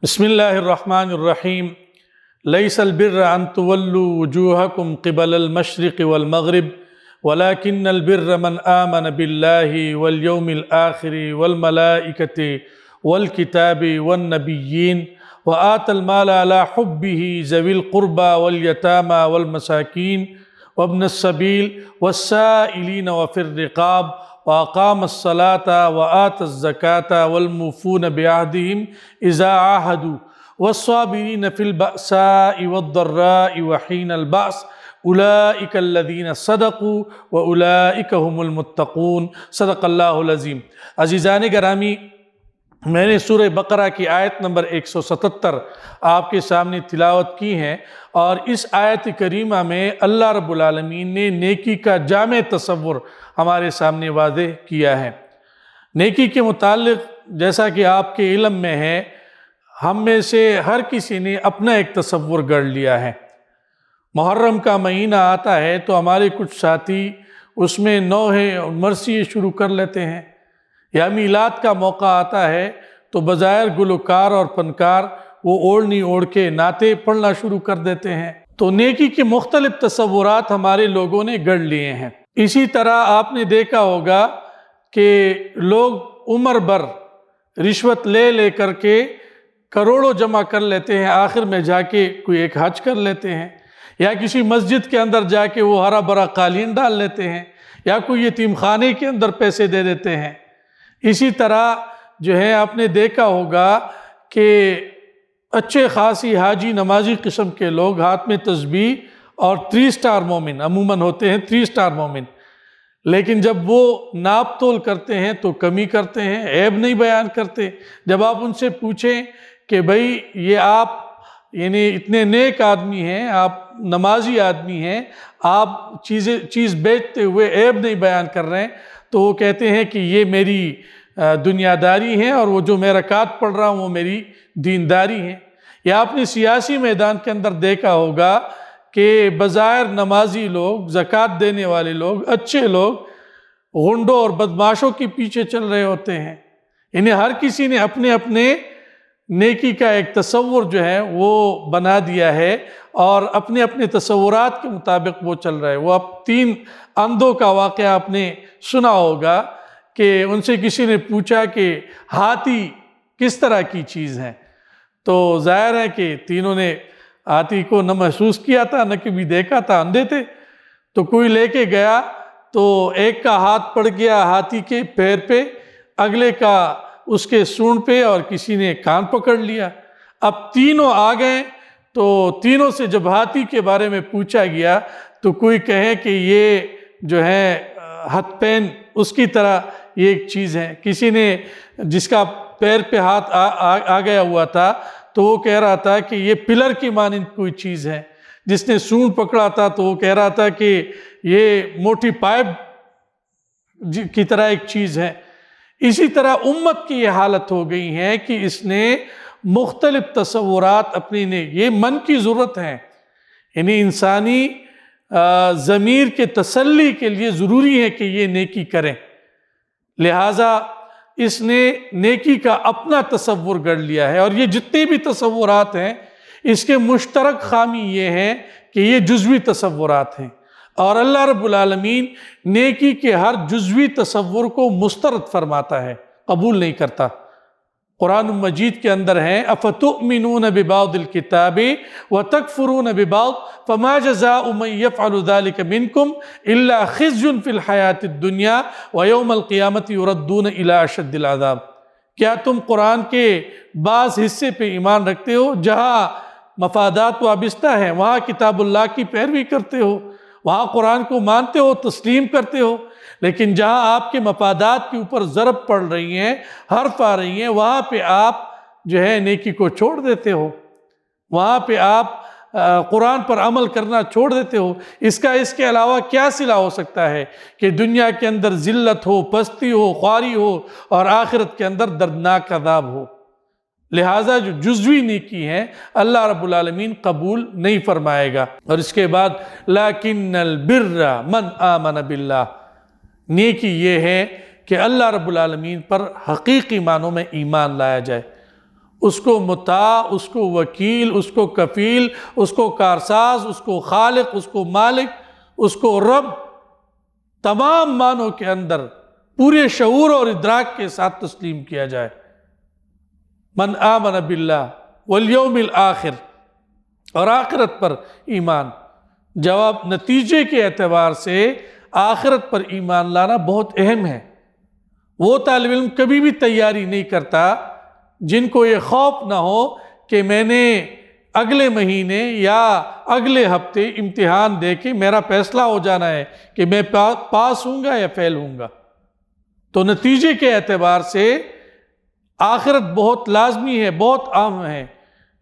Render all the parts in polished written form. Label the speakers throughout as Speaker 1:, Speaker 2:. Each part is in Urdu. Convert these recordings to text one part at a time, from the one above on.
Speaker 1: بسم اللہ الرحمن الرحیم لیس البر ان تولوا وجوہکم قبل المشرق والمغرب ولكن البر من آمن باللہ والیوم الآخر والملائکۃ والکتاب والنبیین وآتى المال على حبه ذوي القربى واليتامى والمساكين وابن السبيل والسائلين وفي الرقاب وأقام الصلاة وآتى الزكاة والموفون بعهدهم إذا عاهدوا والصابرين في البأساء والضراء وحين البأس أولئك الذين صدقوا وأولئك هم المتقون صدق اللہ العظیم۔ عزیزان گرامی، میں نے سورہ بقرہ کی آیت نمبر 177 آپ کے سامنے تلاوت کی ہے، اور اس آیت کریمہ میں اللہ رب العالمین نے نیکی کا جامع تصور ہمارے سامنے واضح کیا ہے۔ نیکی کے متعلق جیسا کہ آپ کے علم میں ہے، ہم میں سے ہر کسی نے اپنا ایک تصور گڑھ لیا ہے۔ محرم کا مہینہ آتا ہے تو ہمارے کچھ ساتھی اس میں نوحے اور مرثیے شروع کر لیتے ہیں، یا میلاد کا موقع آتا ہے تو بظاہر گلوکار اور فنکار وہ اوڑھنی اوڑھ کے نعتیں پڑھنا شروع کر دیتے ہیں۔ تو نیکی کے مختلف تصورات ہمارے لوگوں نے گڑھ لیے ہیں۔ اسی طرح آپ نے دیکھا ہوگا کہ لوگ عمر بھر رشوت لے لے کر کے کروڑوں جمع کر لیتے ہیں، آخر میں جا کے کوئی ایک حج کر لیتے ہیں، یا کسی مسجد کے اندر جا کے وہ ہرا بھرا قالین ڈال لیتے ہیں، یا کوئی یتیم خانے کے اندر پیسے دے دیتے ہیں۔ اسی طرح جو ہے آپ نے دیکھا ہوگا کہ اچھے خاصی حاجی نمازی قسم کے لوگ ہاتھ میں تسبیح اور 3 سٹار مومن عموماً ہوتے ہیں، 3 سٹار مومن، لیکن جب وہ ناپ تول کرتے ہیں تو کمی کرتے ہیں، عیب نہیں بیان کرتے۔ جب آپ ان سے پوچھیں کہ بھئی یہ آپ یعنی اتنے نیک آدمی ہیں، آپ نمازی آدمی ہیں، آپ چیز بیچتے ہوئے عیب نہیں بیان کر رہے ہیں، تو وہ کہتے ہیں کہ یہ میری دنیا داری ہے، اور وہ جو میں رکعت پڑھ رہا ہوں وہ میری دینداری ہے۔ یا آپ نے سیاسی میدان کے اندر دیکھا ہوگا کہ بظاہر نمازی لوگ، زکوٰۃ دینے والے لوگ، اچھے لوگ غنڈوں اور بدماشوں کے پیچھے چل رہے ہوتے ہیں۔ یعنی ہر کسی نے اپنے اپنے نیکی کا ایک تصور جو ہے وہ بنا دیا ہے، اور اپنے اپنے تصورات کے مطابق وہ چل رہا ہے۔ وہ اب 3 اندھوں کا واقعہ آپ نے سنا ہوگا کہ ان سے کسی نے پوچھا کہ ہاتھی کس طرح کی چیز ہے، تو ظاہر ہے کہ تینوں نے ہاتھی کو نہ محسوس کیا تھا نہ کبھی دیکھا تھا، اندھے تھے۔ تو کوئی لے کے گیا تو ایک کا ہاتھ پڑ گیا ہاتھی کے پیر پہ، اگلے کا اس کے سونڈ پہ، اور کسی نے کان پکڑ لیا۔ اب تینوں آ گئے تو تینوں سے جب ہاتھی کے بارے میں پوچھا گیا تو کوئی کہے کہ یہ جو ہے ہتھ پین اس کی طرح یہ ایک چیز ہے، کسی نے جس کا پیر پہ ہاتھ آ گیا ہوا تھا تو وہ کہہ رہا تھا کہ یہ پلر کی مانند کوئی چیز ہے، جس نے سونڈ پکڑا تھا تو وہ کہہ رہا تھا کہ یہ موٹی پائپ کی طرح ایک چیز ہے۔ اسی طرح امت کی یہ حالت ہو گئی ہے کہ اس نے مختلف تصورات اپنی نے، یہ من کی ضرورت ہے، یعنی انسانی ضمیر کے تسلی کے لیے ضروری ہے کہ یہ نیکی کریں، لہٰذا اس نے نیکی کا اپنا تصور گڑھ لیا ہے۔ اور یہ جتنے بھی تصورات ہیں اس کے مشترک خامی یہ ہے کہ یہ جزوی تصورات ہیں، اور اللہ رب العالمین نیکی کے ہر جزوی تصور کو مسترد فرماتا ہے، قبول نہیں کرتا۔ قرآن مجید کے اندر ہیں افتؤمنون ببعض الکتاب وتکفرون ببعض فما جزاء من يفعل ذلك منكم الا خزي في الحیاة الدنیا ویوم القیامة یردون الى اشد العذاب۔ کیا تم قرآن کے بعض حصے پہ ایمان رکھتے ہو جہاں مفادات وابستہ ہیں، وہاں کتاب اللہ کی پیروی کرتے ہو، وہاں قرآن کو مانتے ہو، تسلیم کرتے ہو، لیکن جہاں آپ کے مفادات کے اوپر ضرب پڑ رہی ہیں، حرف آ رہی ہیں، وہاں پہ آپ جو ہے نیکی کو چھوڑ دیتے ہو، وہاں پہ آپ قرآن پر عمل کرنا چھوڑ دیتے ہو۔ اس کے علاوہ کیا صلہ ہو سکتا ہے کہ دنیا کے اندر ذلت ہو، پستی ہو، خواری ہو، اور آخرت کے اندر دردناک عذاب ہو۔ لہٰذا جو جزوی نیکی ہے اللہ رب العالمین قبول نہیں فرمائے گا۔ اور اس کے بعد لیکن البر من آمن باللہ، نیکی یہ ہے کہ اللہ رب العالمین پر حقیقی معنوں میں ایمان لایا جائے، اس کو مطاع، اس کو وکیل، اس کو کفیل، اس کو کارساز، اس کو خالق، اس کو مالک، اس کو رب، تمام معنوں کے اندر پورے شعور اور ادراک کے ساتھ تسلیم کیا جائے۔ من آمن باللہ والیوم الآخر، اور آخرت پر ایمان۔ جواب نتیجے کے اعتبار سے آخرت پر ایمان لانا بہت اہم ہے۔ وہ طالب علم کبھی بھی تیاری نہیں کرتا جن کو یہ خوف نہ ہو کہ میں نے اگلے مہینے یا اگلے ہفتے امتحان دے کے میرا فیصلہ ہو جانا ہے کہ میں پاس ہوں گا یا فیل ہوں گا۔ تو نتیجے کے اعتبار سے آخرت بہت لازمی ہے، بہت اہم ہے۔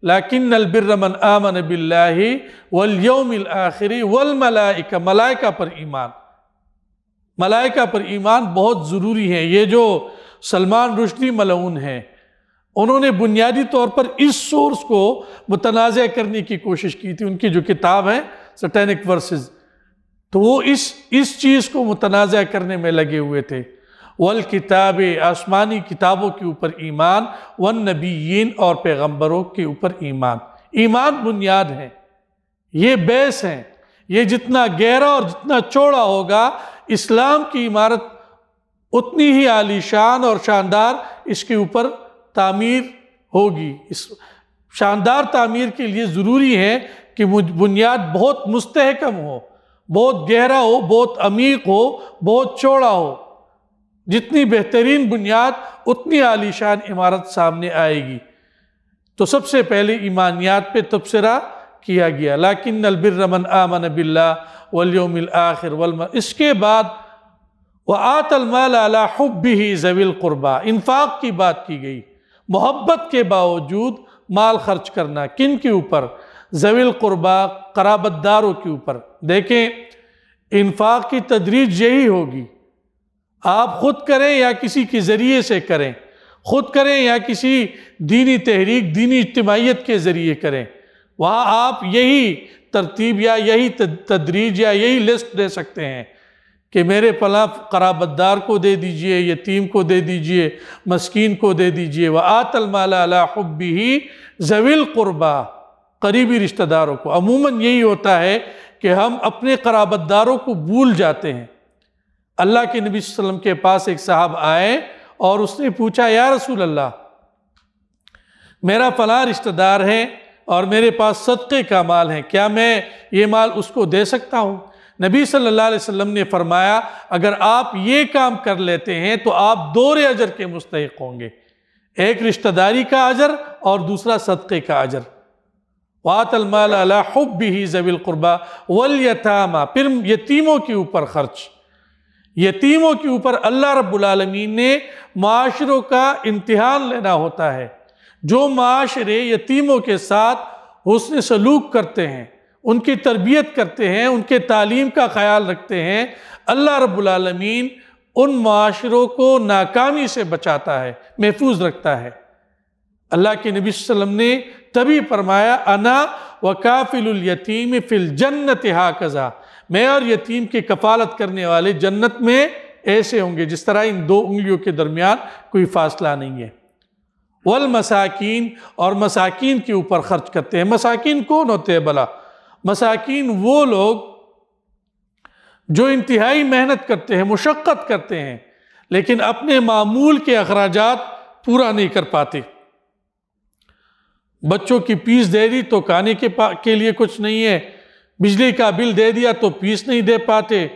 Speaker 1: لیکن البر من آمن باللہ والیوم الآخر والملائکہ، ملائکہ پر ایمان، ملائکہ پر ایمان بہت ضروری ہے۔ یہ جو سلمان رشدی ملعون ہیں، انہوں نے بنیادی طور پر اس سورس کو متنازع کرنے کی کوشش کی تھی۔ ان کی جو کتاب ہے سٹینک ورسز، تو وہ اس چیز کو متنازع کرنے میں لگے ہوئے تھے۔ والکتاب، آسمانی کتابوں کے اوپر ایمان، والنبیین، اور پیغمبروں کے اوپر ایمان۔ ایمان بنیاد ہے، یہ بیس ہے۔ یہ جتنا گہرا اور جتنا چوڑا ہوگا، اسلام کی عمارت اتنی ہی عالی شان اور شاندار اس کے اوپر تعمیر ہوگی۔ اس شاندار تعمیر کے لیے ضروری ہے کہ بنیاد بہت مستحکم ہو، بہت گہرا ہو، بہت عمیق ہو، بہت چوڑا ہو۔ جتنی بہترین بنیاد اتنی عالی شان عمارت سامنے آئے گی۔ تو سب سے پہلے ایمانیات پہ تبصرہ کیا گیا، لیکن البر من آمن باللہ والیوم الآخر اس کے بعد وآت المال علی حبہ ذوی القربى، انفاق کی بات کی گئی۔ محبت کے باوجود مال خرچ کرنا، کن کے اوپر؟ ذوی القربى، قرابت داروں کے اوپر۔ دیکھیں انفاق کی تدریج یہی ہوگی، آپ خود کریں یا کسی کے ذریعے سے کریں، خود کریں یا کسی دینی تحریک، دینی اجتماعیت کے ذریعے کریں، وہاں آپ یہی ترتیب یا یہی تدریج یا یہی لسٹ دے سکتے ہیں کہ میرے فلاں قرابت دار کو دے دیجئے، یتیم کو دے دیجئے، مسکین کو دے دیجئے۔ وآت المال علی حبہ ذوی القربى، قریبی رشتہ داروں کو۔ عموماً یہی ہوتا ہے کہ ہم اپنے قرابت داروں کو بھول جاتے ہیں۔ اللہ کے نبی صلی اللہ علیہ وسلم کے پاس ایک صاحب آئے اور اس نے پوچھا، یا رسول اللہ، میرا فلاں رشتہ دار ہے اور میرے پاس صدقے کا مال ہے، کیا میں یہ مال اس کو دے سکتا ہوں؟ نبی صلی اللہ علیہ وسلم نے فرمایا، اگر آپ یہ کام کر لیتے ہیں تو آپ دور اجر کے مستحق ہوں گے، ایک رشتہ داری کا اجر اور دوسرا صدقے کا اجر۔ وآت المال علی حبہ ذوی القربى والیتامى، پھر یتیموں کے اوپر خرچ۔ یتیموں کے اوپر اللہ رب العالمین نے معاشروں کا امتحان لینا ہوتا ہے۔ جو معاشرے یتیموں کے ساتھ حسن سلوک کرتے ہیں، ان کی تربیت کرتے ہیں، ان کے تعلیم کا خیال رکھتے ہیں، اللہ رب العالمین ان معاشروں کو ناکامی سے بچاتا ہے، محفوظ رکھتا ہے۔ اللہ کے نبی صلی اللہ علیہ وسلم نے تبھی فرمایا، انا وکافل الیتیم فی الجنت ھکذا، میں اور یتیم کی کفالت کرنے والے جنت میں ایسے ہوں گے جس طرح ان دو انگلیوں کے درمیان کوئی فاصلہ نہیں ہے۔ والمساکین، اور مساکین کے اوپر خرچ کرتے ہیں۔ مساکین کون ہوتے ہیں بھلا؟ مساکین وہ لوگ جو انتہائی محنت کرتے ہیں، مشقت کرتے ہیں، لیکن اپنے معمول کے اخراجات پورا نہیں کر پاتے۔ بچوں کی فیس دے دی تو کھانے کے لیے کچھ نہیں ہے، بجلی کا بل دے دیا تو فیس نہیں دے پاتے،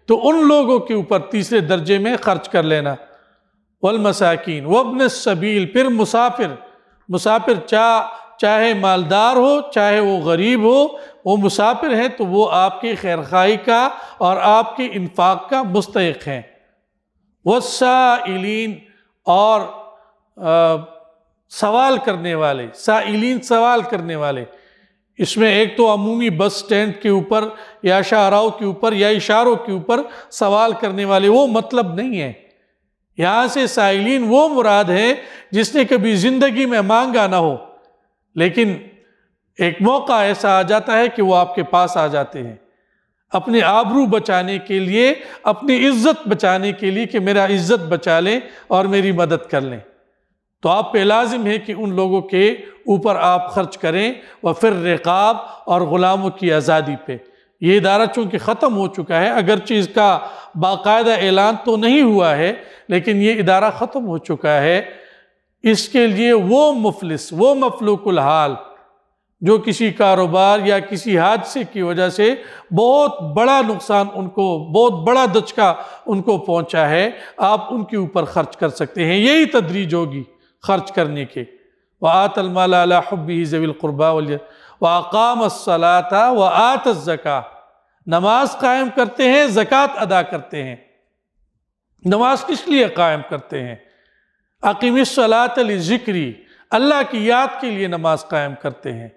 Speaker 1: تو ان لوگوں کے اوپر تیسرے درجے میں خرچ کر لینا۔ والمساکین وابن السبیل، پھر مسافر چاہے مالدار ہو چاہے وہ غریب ہو، وہ مسافر ہیں تو وہ آپ کی خیرخواہی کا اور آپ کے انفاق کا مستحق ہیں۔ والسائلین، اور سوال کرنے والے، سائلین سوال کرنے والے، اس میں ایک تو عمومی بس سٹینڈ کے اوپر یا شاہراہوں کے اوپر یا اشاروں کے اوپر سوال کرنے والے، وہ مطلب نہیں ہے۔ یہاں سے سائلین وہ مراد ہے جس نے کبھی زندگی میں مانگا نہ ہو، لیکن ایک موقع ایسا آ جاتا ہے کہ وہ آپ کے پاس آ جاتے ہیں اپنے آبرو بچانے کے لیے، اپنی عزت بچانے کے لیے، کہ میرا عزت بچا لیں اور میری مدد کر لیں۔ تو آپ پہ لازم ہے کہ ان لوگوں کے اوپر آپ خرچ کریں، وفر رقاب اور غلاموں کی آزادی پہ۔ یہ ادارہ چونکہ ختم ہو چکا ہے، اگرچہ اس کا باقاعدہ اعلان تو نہیں ہوا ہے، لیکن یہ ادارہ ختم ہو چکا ہے۔ اس کے لیے وہ مفلس، وہ مفلوک الحال جو کسی کاروبار یا کسی حادثے کی وجہ سے بہت بڑا نقصان ان کو، بہت بڑا دھچکا ان کو پہنچا ہے، آپ ان کے اوپر خرچ کر سکتے ہیں۔ یہی تدریج ہوگی خرچ کرنے کے۔ وَآتَ الْمَالَ عَلَىٰ حُبِّهِ ذَوِي الْقُرْبَىٰ وَأَقَامَ الصَّلَاةَ وَآتَ الزَّكَاةَ، نماز قائم کرتے ہیں، زکوٰۃ ادا کرتے ہیں۔ نماز کس لیے قائم کرتے ہیں؟ اقیم الصلاۃ لذکری، اللہ کی یاد کے لیے نماز قائم کرتے ہیں۔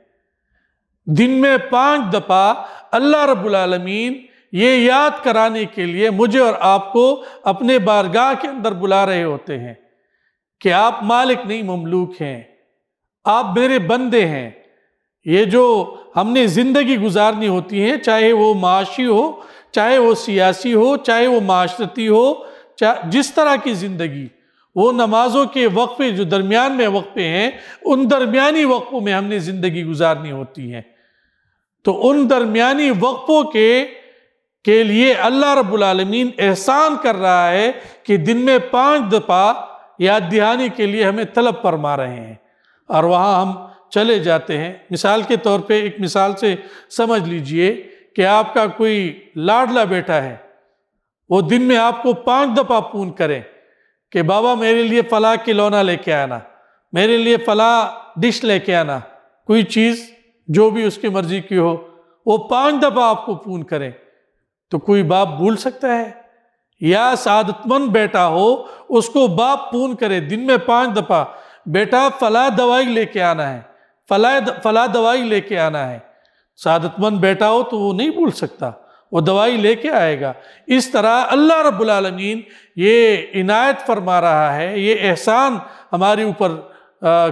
Speaker 1: دن میں 5 دفعہ اللہ رب العالمین یہ یاد کرانے کے لیے مجھے اور آپ کو اپنے بارگاہ کے اندر بلا رہے ہوتے ہیں کہ آپ مالک نہیں مملوک ہیں، آپ میرے بندے ہیں۔ یہ جو ہم نے زندگی گزارنی ہوتی ہے، چاہے وہ معاشی ہو، چاہے وہ سیاسی ہو، چاہے وہ معاشرتی ہو، جس طرح کی زندگی، وہ نمازوں کے وقفے جو درمیان میں وقفے ہیں، ان درمیانی وقفوں میں ہم نے زندگی گزارنی ہوتی ہے۔ تو ان درمیانی وقفوں کے لیے اللہ رب العالمین احسان کر رہا ہے کہ دن میں 5 دفعہ یاد دہانی کے لیے ہمیں طلب فرما رہے ہیں، اور وہاں ہم چلے جاتے ہیں۔ مثال کے طور پہ ایک مثال سے سمجھ لیجئے کہ آپ کا کوئی لاڈلا بیٹا ہے، وہ دن میں آپ کو 5 دفعہ فون کرے کہ بابا میرے لیے فلاں کھلونا لے کے آنا، میرے لیے فلاں ڈش لے کے آنا، کوئی چیز جو بھی اس کی مرضی کی ہو، وہ 5 دفعہ آپ کو فون کرے، تو کوئی باپ بھول سکتا ہے؟ یا سعادت مند بیٹا ہو، اس کو باپ فون کرے دن میں 5 دفعہ، بیٹا فلاں دوائی لے کے آنا ہے، فلاں دوائی لے کے آنا ہے۔ سعادت مند بیٹا ہو تو وہ نہیں بھول سکتا، وہ دوائی لے کے آئے گا۔ اس طرح اللہ رب العالمین یہ عنایت فرما رہا ہے، یہ احسان ہمارے اوپر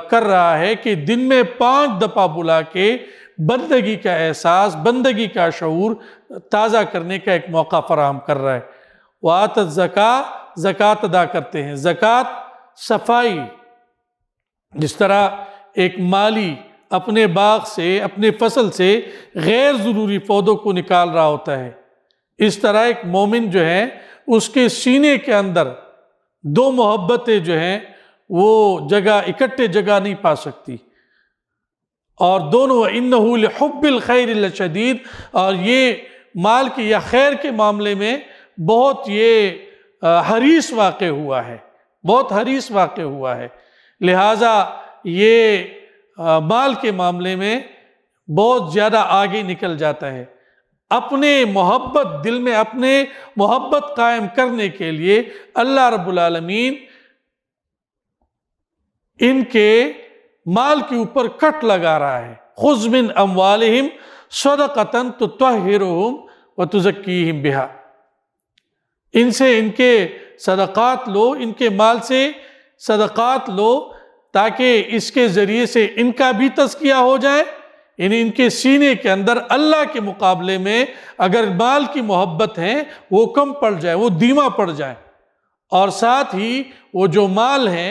Speaker 1: کر رہا ہے کہ دن میں 5 دفعہ بلا کے بندگی کا احساس، بندگی کا شعور تازہ کرنے کا ایک موقع فراہم کر رہا ہے۔ وَآتَ الزَّكَاةَ، زکوٰۃ ادا کرتے ہیں۔ زکوٰۃ صفائی، جس طرح ایک مالی اپنے باغ سے، اپنے فصل سے غیر ضروری پودوں کو نکال رہا ہوتا ہے، اس طرح ایک مومن جو ہے اس کے سینے کے اندر 2 محبتیں جو ہیں وہ جگہ اکٹھے جگہ نہیں پا سکتی، اور دونوں وَإِنَّهُ لِحُبِّ الْخَيْرِ لَشَدِيدٌ، اور یہ مال کے یا خیر کے معاملے میں بہت یہ حریص واقع ہوا ہے، بہت حریص واقع ہوا ہے۔ لہٰذا یہ مال کے معاملے میں بہت زیادہ آگے نکل جاتا ہے۔ اپنے محبت دل میں اپنے محبت قائم کرنے کے لیے اللہ رب العالمین ان کے مال کے اوپر کٹ لگا رہا ہے۔ خُذْ مِنْ أَمْوَالِهِمْ صَدَقَةً تُطَهِّرُهُمْ وَتُزَكِّيهِمْ بِهَا، ان سے ان کے صدقات لو، ان کے مال سے صدقات لو، تاکہ اس کے ذریعے سے ان کا بھی تزکیہ ہو جائے، یعنی ان کے سینے کے اندر اللہ کے مقابلے میں اگر مال کی محبت ہے وہ کم پڑ جائے، وہ دھیما پڑ جائے، اور ساتھ ہی وہ جو مال ہے،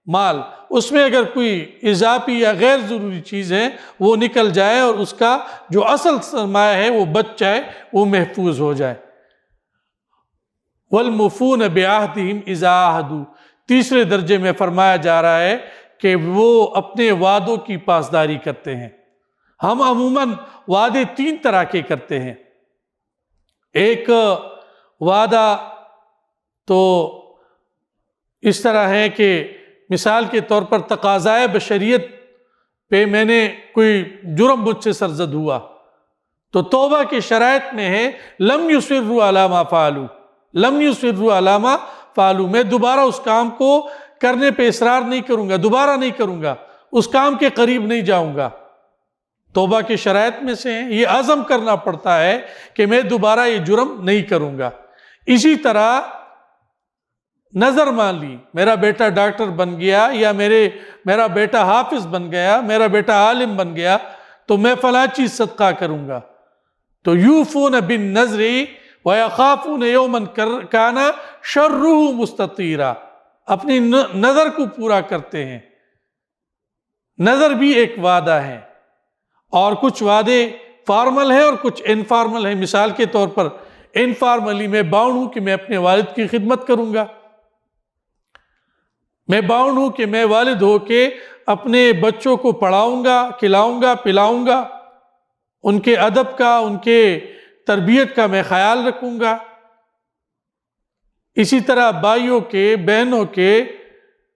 Speaker 1: مال اس میں اگر کوئی اضافی یا غیر ضروری چیز ہے وہ نکل جائے، اور اس کا جو اصل سرمایہ ہے وہ بچ جائے، وہ محفوظ ہو جائے۔ وَالْمُوفُونَ بِعَهْدِهِمْ إِذَا عَاهَدُوا، تیسرے درجے میں فرمایا جا رہا ہے کہ وہ اپنے وعدوں کی پاسداری کرتے ہیں۔ ہم عموماً وعدے 3 طرح کے کرتے ہیں۔ ایک وعدہ تو اس طرح ہے کہ مثال کے طور پر تقاضائے بشریت پہ میں نے کوئی جرم مجھ سے سرزد ہوا، تو توبہ کے شرائط میں ہے لم یصروا علی ما فعلوا، لم یصروا علی ما فعلوا، میں دوبارہ اس کام کو کرنے پہ اصرار نہیں کروں گا، دوبارہ نہیں کروں گا، اس کام کے قریب نہیں جاؤں گا۔ توبہ کے شرائط میں سے ہیں، یہ عزم کرنا پڑتا ہے کہ میں دوبارہ یہ جرم نہیں کروں گا۔ اسی طرح نظر مان لی، میرا بیٹا ڈاکٹر بن گیا، یا میرا بیٹا حافظ بن گیا، میرا بیٹا عالم بن گیا، تو میں فلاں چیز صدقہ کروں گا۔ تو یوفون بالنذر ویخافون یوما کان شرہ مستطیرا، اپنی نظر کو پورا کرتے ہیں۔ نظر بھی ایک وعدہ ہے، اور کچھ وعدے فارمل ہیں اور کچھ انفارمل ہیں۔ مثال کے طور پر انفارملی میں باؤنڈ ہوں کہ میں اپنے والد کی خدمت کروں گا، میں باؤنڈ ہوں کہ میں والد ہو کے اپنے بچوں کو پڑھاؤں گا، کھلاؤں گا، پلاؤں گا، ان کے ادب کا، ان کے تربیت کا میں خیال رکھوں گا۔ اسی طرح بھائیوں کے، بہنوں کے،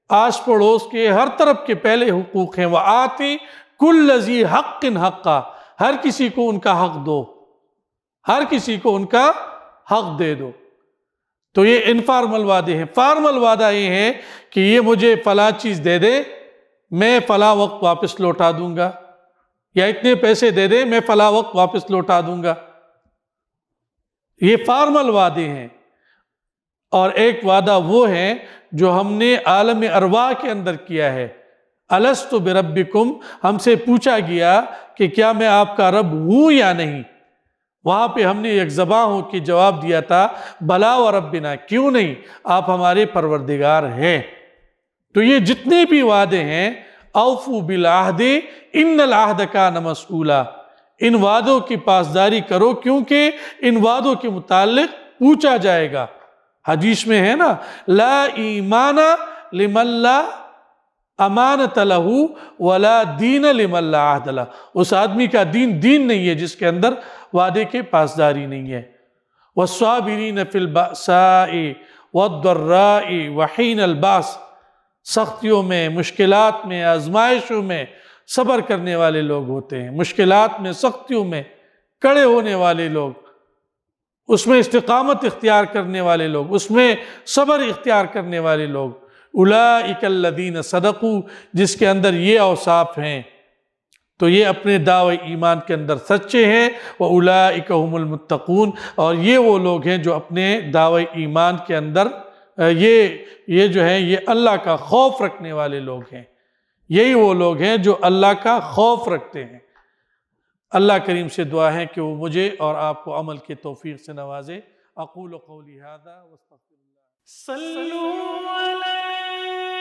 Speaker 1: آس پڑوس کے، ہر طرف کے پہلے حقوق ہیں۔ وَآتِ كُلَّ ذِي حَقٍّ حَقًّا، ہر کسی کو ان کا حق دو، ہر کسی کو ان کا حق دے دو۔ تو یہ انفارمل وعدے ہیں۔ فارمل وعدہ یہ ہے کہ یہ مجھے فلاں چیز دے دے، میں فلاں وقت واپس لوٹا دوں گا، یا اتنے پیسے دے دے، میں فلاں وقت واپس لوٹا دوں گا۔ یہ فارمل وعدے ہیں۔ اور ایک وعدہ وہ ہے جو ہم نے عالم ارواح کے اندر کیا ہے۔ الستُ بربکم، ہم سے پوچھا گیا کہ کیا میں آپ کا رب ہوں یا نہیں؟ وہاں پہ ہم نے ایک زباں ہو کے جواب دیا تھا، بلا وربنا، کیوں نہیں، آپ ہمارے پروردگار ہیں۔ تو یہ جتنے بھی وعدے ہیں، اوفوا بالعہد ان العہد کان مسئولا، ان وعدوں کی پاسداری کرو کیونکہ ان وعدوں کے متعلق پوچھا جائے گا۔ حدیث میں ہے نا، لا ایمان لمن لا امانت لہ ولا دین لمن لا عہد لہ، اس آدمی کا دین نہیں ہے جس کے اندر وعدے کے پاسداری نہیں ہے۔ والصابرین فی البأساء والضراء وحین الباس، سختیوں میں، مشکلات میں، آزمائشوں میں صبر کرنے والے لوگ ہوتے ہیں، مشکلات میں، سختیوں میں کڑے ہونے والے لوگ، اس میں استقامت اختیار کرنے والے لوگ، اس میں صبر اختیار کرنے والے لوگ، اولئک الذین صدقوا، جس کے اندر یہ اوصاف ہیں تو یہ اپنے دعوی ایمان کے اندر سچے ہیں۔ وَأُولَئِكَ هُمُ الْمُتَّقُونَ، اور یہ وہ لوگ ہیں جو اپنے دعوی ایمان کے اندر یہ جو ہیں یہ اللہ کا خوف رکھنے والے لوگ ہیں۔ یہی وہ لوگ ہیں جو اللہ کا خوف رکھتے ہیں۔ اللہ کریم سے دعا ہے کہ وہ مجھے اور آپ کو عمل کے توفیق سے نوازے۔ اقول قولی ھذا واستغفر اللہ۔